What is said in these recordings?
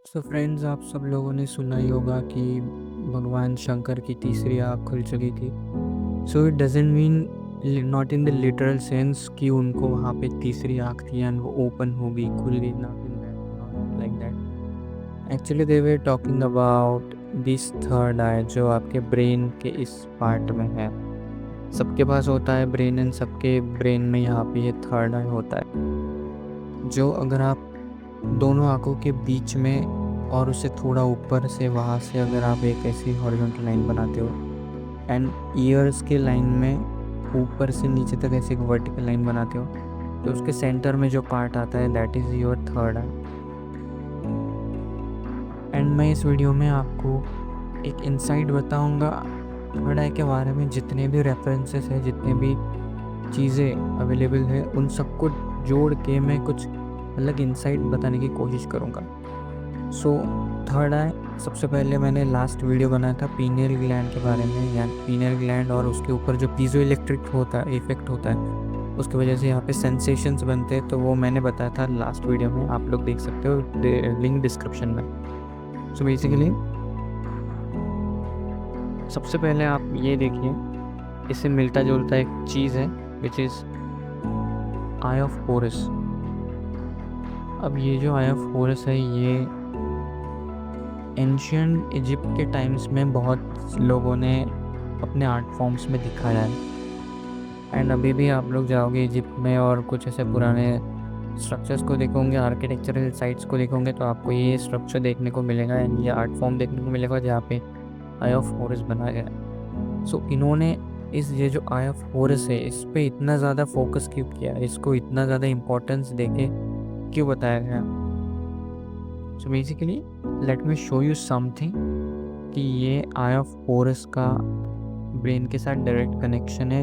So friends, आप सब लोगों ने सुना ही होगा कि भगवान शंकर की तीसरी आँख खुल चुकी थी। So it doesn't mean not in the literal sense कि उनको वहाँ पे तीसरी आँख थी एंड वो ओपन हो गई, खुल गई, not in that, not like that. Actually they were talking about this third eye जो आपके ब्रेन के इस पार्ट में है। सबके पास होता है ब्रेन एंड सबके ब्रेन में यहाँ पे ये थर्ड आई होता है, जो अगर आप दोनों आँखों के बीच में और उससे थोड़ा ऊपर से वहाँ से अगर आप एक ऐसी हॉरिजॉन्टल लाइन बनाते हो एंड ईयर्स के लाइन में ऊपर से नीचे तक ऐसे एक वर्टिकल लाइन बनाते हो, तो उसके सेंटर में जो पार्ट आता है that is your third eye. And मैं इस वीडियो में आपको एक इंसाइट बताऊंगा थर्ड आई के बारे में। जितने भी रेफरेंसेस हैं, जितने भी चीज़ें अवेलेबल है, उन सबको जोड़ के मैं कुछ अलग इंसाइट बताने की कोशिश करूँगा। सो थर्ड आई, सबसे पहले मैंने लास्ट वीडियो बनाया था पीनियल ग्लैंड के बारे में, या पीनियल ग्लैंड और उसके ऊपर जो पीजो इलेक्ट्रिक होता है इफेक्ट होता है, उसकी वजह से यहाँ पे सेंसेशंस बनते हैं, तो वो मैंने बताया था लास्ट वीडियो में। आप लोग देख सकते हो, लिंक डिस्क्रिप्शन में। सो बेसिकली सबसे पहले आप ये देखिए, इससे मिलता जुलता एक चीज़ है विच इज़ आई ऑफ होरस। अब ये जो आई ऑफ होरस है, ये एंशियंट इजिप्ट के टाइम्स में बहुत लोगों ने अपने आर्ट फॉर्म्स में दिखाया है। एंड अभी भी आप लोग जाओगे इजिप्ट में और कुछ ऐसे पुराने स्ट्रक्चर्स को देखोगे, आर्किटेक्चरल साइट्स को देखोगे, तो आपको ये स्ट्रक्चर देखने को मिलेगा एंड ये आर्ट फॉर्म देखने को मिलेगा जहाँ पे आई ऑफ होरस बनाया गया है। सो इन्होंने ये जो आई ऑफ होरस है, इस पर इतना ज़्यादा फोकस क्यों किया, इसको इतना ज़्यादा इम्पोर्टेंस देके क्यों बताया गया। So basically let me show you something कि ये आई ऑफ होरस का ब्रेन के साथ डायरेक्ट कनेक्शन है।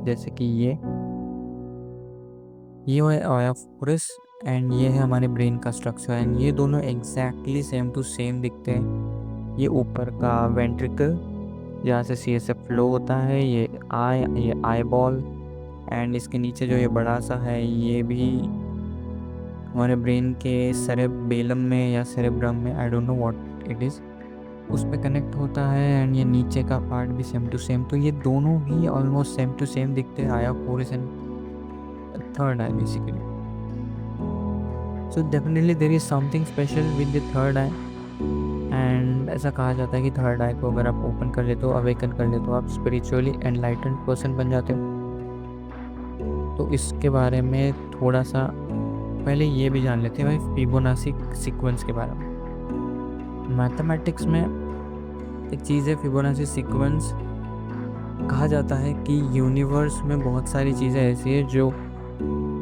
जैसे कि ये है आई ऑफ होरस एंड ये है हमारे ब्रेन का स्ट्रक्चर, एंड ये दोनों एग्जैक्टली सेम टू सेम दिखते हैं। ये ऊपर का वेंट्रिकल जहाँ से CSF फ्लो होता है, ये आई बॉल, एंड इसके नीचे जो ये बड़ा सा है, ये भी हमारे ब्रेन के सेरेबेलम में या सेरेब्रम में, I don't know what it is, उस पर कनेक्ट होता है। एंड ये नीचे का पार्ट भी सेम टू सेम, तो ये दोनों ही ऑलमोस्ट सेम टू सेम दिखते हैं, eye of Horus and third eye basically. So definitely there is something special with the third eye, and ऐसा कहा जाता है कि थर्ड आई को अगर आप ओपन कर लेते हो, अवेकन कर लेते हो, आप स्पिरिचुअली एनलाइटेंड पर्सन बन जाते हो। तो इसके बारे में थोड़ा सा पहले ये भी जान लेते हैं भाई, फिबोनाची सीक्वेंस के बारे में। मैथमेटिक्स में एक चीज़ है फिबोनाची सीक्वेंस। कहा जाता है कि यूनिवर्स में बहुत सारी चीज़ें ऐसी है जो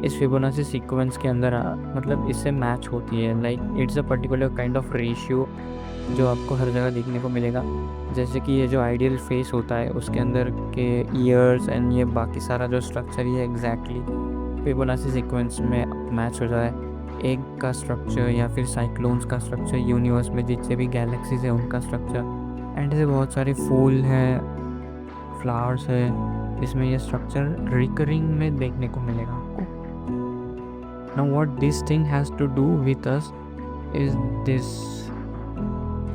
इस फिबोनाची सीक्वेंस के अंदर मतलब इससे मैच होती है। Like it's a particular kind of ratio जो आपको हर जगह देखने को मिलेगा। जैसे कि ये जो आइडियल फेस होता है, उसके अंदर के ईयर्स एंड ये बाकी सारा जो स्ट्रक्चर, ये एग्जैक्टली फिबोनाची सीक्वेंस में मैच हो जाए। एग का स्ट्रक्चर या फिर साइक्लोन्स का स्ट्रक्चर, यूनिवर्स में जितने भी गैलेक्सीज हैं उनका स्ट्रक्चर, एंड ऐसे बहुत सारे फूल हैं, फ्लावर्स है, इसमें ये स्ट्रक्चर रिकरिंग में देखने को मिलेगा आपको। Now what this thing has to do with us is this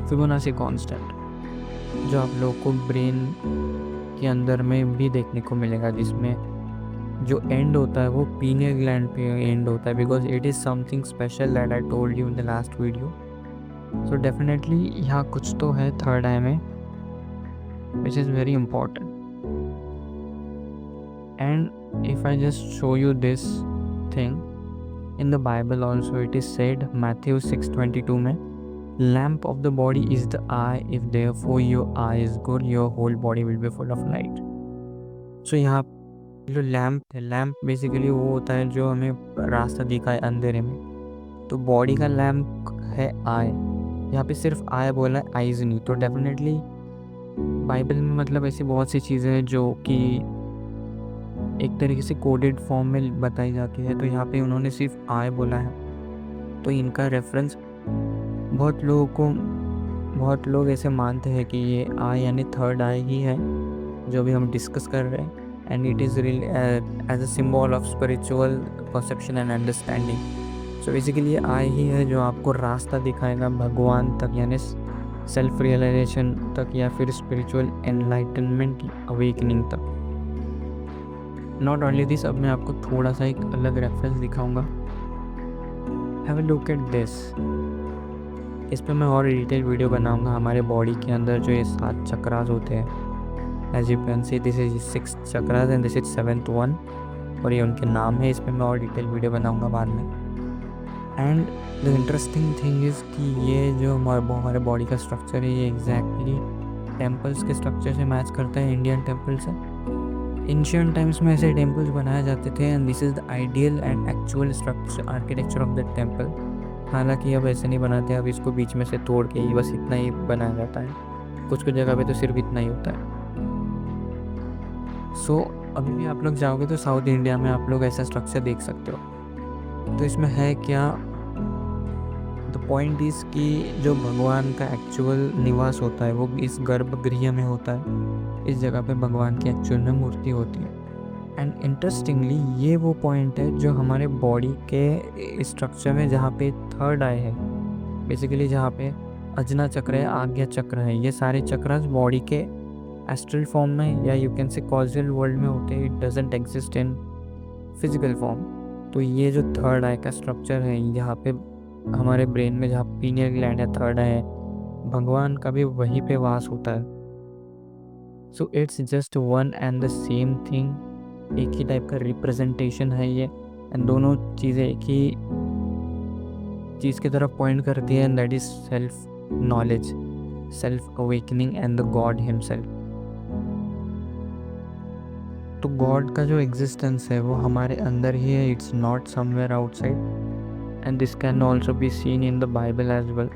Fibonacci constant, जो आप लोगों को ब्रेन के अंदर में भी देखने को मिलेगा, जिसमें जो एंड होता है वो पीनियल ग्लैंड पे एंड होता है, because it is something special that I told you in the last video. So definitely यहाँ कुछ तो है थर्ड आई में which is very important. And if I just show you this thing in the Bible also, it is said Matthew 6:22 में, lamp of the body is the eye, if therefore your eye is good your whole body will be full of light. सो यहाँ जो lamp है, lamp basically वो होता है जो हमें रास्ता दिखाए अंधेरे में। तो बॉडी का लैम्प है आई, यहाँ पे सिर्फ आई बोला है, आईज नहीं। तो डेफिनेटली बाइबल में मतलब ऐसी बहुत सी चीज़ें हैं जो कि एक तरीके से कोडेड फॉर्म में बताई जाती है, तो यहाँ पे उन्होंने सिर्फ आई बोला है। तो इनका रेफरेंस बहुत लोग ऐसे मानते हैं कि ये आई यानी थर्ड आई ही है जो भी हम डिस्कस कर रहे हैं, and it is real as a symbol of spiritual perception and understanding. So basically ये आई ही है जो आपको रास्ता दिखाएगा भगवान तक, यानी सेल्फ रियलाइजेशन तक, या फिर स्पिरिचुअल एनलाइटनमेंट, अवेकनिंग तक। नॉट ओनली दिस, अब मैं आपको थोड़ा सा एक अलग रेफरेंस दिखाऊंगा। Have a look at this. इस पर मैं और डिटेल वीडियो बनाऊंगा। हमारे बॉडी के अंदर जो ये 7 चक्रास होते हैं, as you can see this is 6 chakras and this is 7th one, और ये उनके नाम है। इस पर मैं और डिटेल वीडियो बनाऊंगा बाद में। And the interesting thing is कि ये जो हमारे बॉडी का स्ट्रक्चर है, ये एग्जैक्टली टेम्पल्स के स्ट्रक्चर से मैच करता है, इंडियन टेम्पल से। एंशियंट टाइम्स में ऐसे टेम्पल्स बनाए जाते थे, and this is the ideal and actual structure architecture of the temple. हालांकि अब ऐसे नहीं बनाते, अब इसको बीच में से तोड़ के ही बस इतना ही बनाया जाता है। कुछ कुछ जगह पे तो सिर्फ इतना ही होता है। सो अभी भी आप लोग जाओगे तो साउथ इंडिया में आप लोग ऐसा स्ट्रक्चर देख सकते हो। तो इसमें है क्या, द पॉइंट इज़ कि जो भगवान का एक्चुअल निवास होता है वो इस गर्भगृह में होता है। इस जगह पे भगवान की एक्चुअल में मूर्ति होती है। एंड इंटरेस्टिंगली ये वो पॉइंट है जो हमारे बॉडी के स्ट्रक्चर में, जहाँ पे 3rd आई है, बेसिकली जहाँ पे अजना चक्र है, आज्ञा चक्र है, ये सारे चक्रास बॉडी के एस्ट्रल फॉर्म में या you can say causal world में होते हैं। It doesn't exist in physical form. तो ये जो 3rd आई का स्ट्रक्चर है, यहाँ पे हमारे ब्रेन में जहाँ पीनियल ग्लैंड है, 3rd आई है, भगवान का भी वहीं पे वास होता है। So it's just one and the same thing, एक ही टाइप का रिप्रेजेंटेशन है ये, एंड दोनों चीज़ें एक ही चीज़ की तरफ पॉइंट करती है, and that is self knowledge, self awakening and the God himself. तो गॉड का जो एग्जिस्टेंस है वो हमारे अंदर ही है, it's not somewhere outside, and this can also be seen in the Bible as well.